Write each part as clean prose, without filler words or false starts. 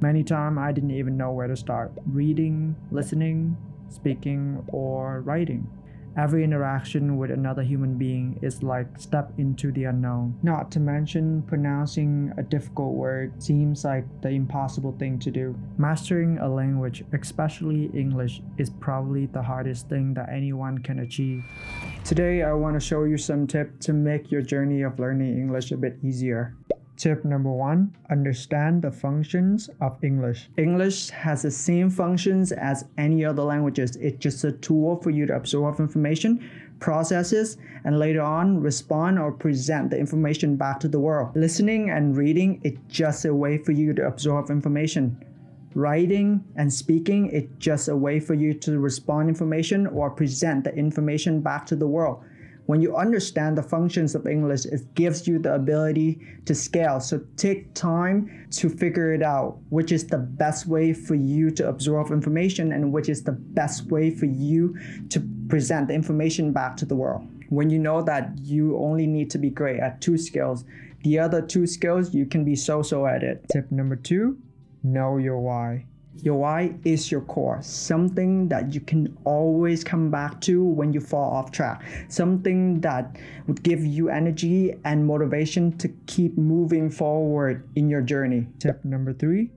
Many times I didn't even know where to start reading, listening, speaking, or writing. Every interaction with another human being is like step into the unknown. Not to mention, pronouncing a difficult word seems like the impossible thing to do. Mastering a language, especially English, is probably the hardest thing that anyone can achieve. Today, I want to show you some tips to make your journey of learning English a bit easier. Tip number 1, understand the functions of English. English has the same functions as any other languages. It's just a tool for you to absorb information, process it, and later on respond or present the information back to the world. Listening and reading is just a way for you to absorb information. Writing and speaking is just a way for you to respond information or present the information back to the world. When you understand the functions of English, it gives you the ability to scale. So take time to figure it out, which is the best way for you to absorb information and which is the best way for you to present the information back to the world. When you know that you only need to be great at 2 skills, the other 2 skills you can be so-so at it. Tip number 2, know your why. Your why is your core, something that you can always come back to when you fall off track, something that would give you energy and motivation to keep moving forward in your journey. Tip number 3,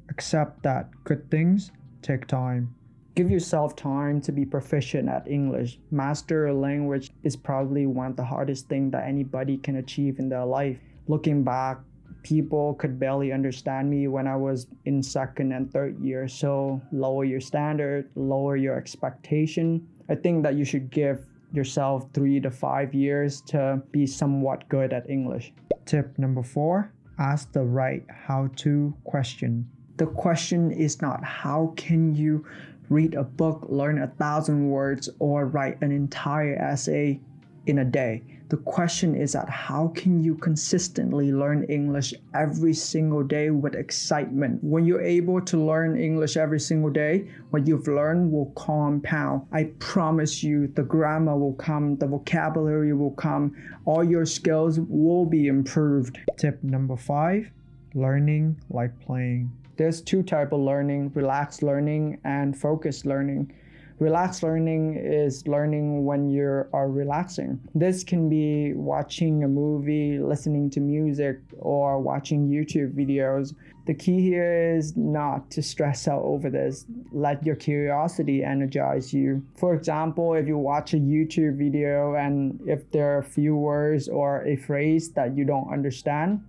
accept that good things take time. Give yourself time to be proficient at English. Master a language is probably one of the hardest things that anybody can achieve in their life. Looking back, people could barely understand me when I was in 2nd and 3rd year. So lower your standard, lower your expectation. I think that you should give yourself 3 to 5 years to be somewhat good at English. Tip number 4, ask the right how-to question. The question is not how can you read a book, learn 1,000 words, or write an entire essay in a day. The question is that how can you consistently learn English every single day with excitement? When you're able to learn English every single day, what you've learned will compound. I promise you, the grammar will come, the vocabulary will come, all your skills will be improved. Tip number 5, learning like playing. There's 2 types of learning, relaxed learning and focused learning. Relaxed learning is learning when you are relaxing. This can be watching a movie, listening to music, or watching YouTube videos. The key here is not to stress out over this. Let your curiosity energize you. For example, if you watch a YouTube video and if there are a few words or a phrase that you don't understand,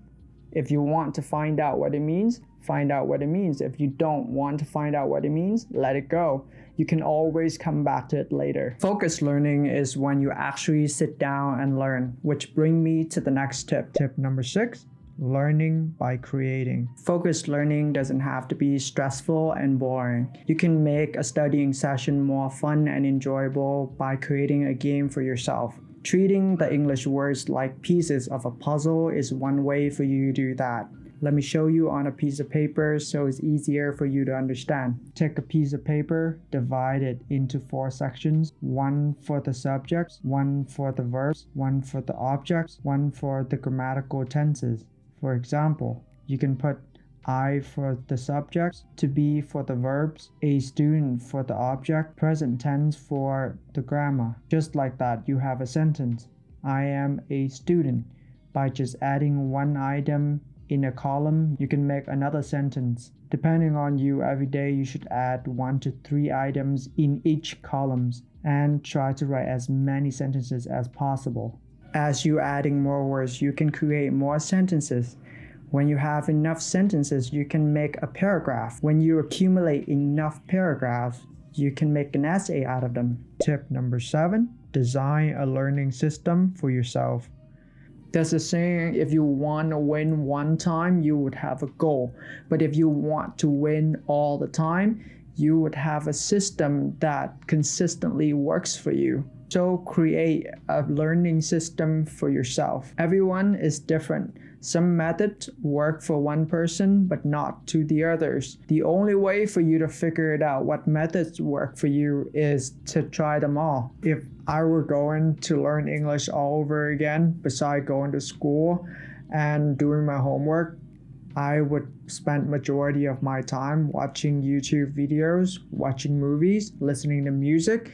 if you want to find out what it means, find out what it means. If you don't want to find out what it means, let it go. You can always come back to it later. Focused learning is when you actually sit down and learn, which brings me to the next tip. Tip number 6, learning by creating. Focused learning doesn't have to be stressful and boring. You can make a studying session more fun and enjoyable by creating a game for yourself. Treating the English words like pieces of a puzzle is one way for you to do that. Let me show you on a piece of paper so it's easier for you to understand. Take a piece of paper, divide it into 4 sections, 1 for the subjects, 1 for the verbs, 1 for the objects, 1 for the grammatical tenses. For example, you can put I for the subjects, to be for the verbs, a student for the object, present tense for the grammar. Just like that, you have a sentence. I am a student. By just adding 1 item in a column, you can make another sentence. Depending on you, every day you should add 1 to 3 items in each columns and try to write as many sentences as possible. As you're adding more words, you can create more sentences. When you have enough sentences, you can make a paragraph. When you accumulate enough paragraphs, you can make an essay out of them. Tip number 7, design a learning system for yourself. There's a saying, if you want to win one time, you would have a goal. But if you want to win all the time, you would have a system that consistently works for you. So create a learning system for yourself. Everyone is different. Some methods work for one person, but not to the others. The only way for you to figure it out what methods work for you is to try them all. If I were going to learn English all over again, besides going to school and doing my homework, I would spend majority of my time watching YouTube videos, watching movies, listening to music,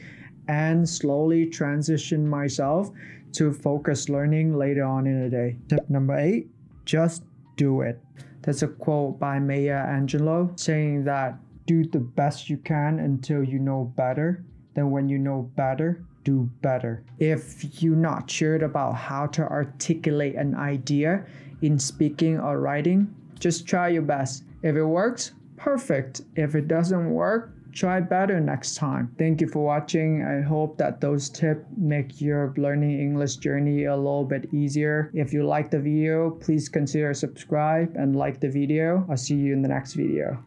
and slowly transition myself to focus learning later on in the day. Tip number 8, just do it. That's a quote by Maya Angelou saying that do the best you can until you know better. Then when you know better, do better. If you're not sure about how to articulate an idea in speaking or writing, just try your best. If it works, perfect. If it doesn't work, try better next time. Thank you for watching. I hope that those tips make your learning English journey a little bit easier. If you like the video, please consider subscribe and like the video. I'll see you in the next video.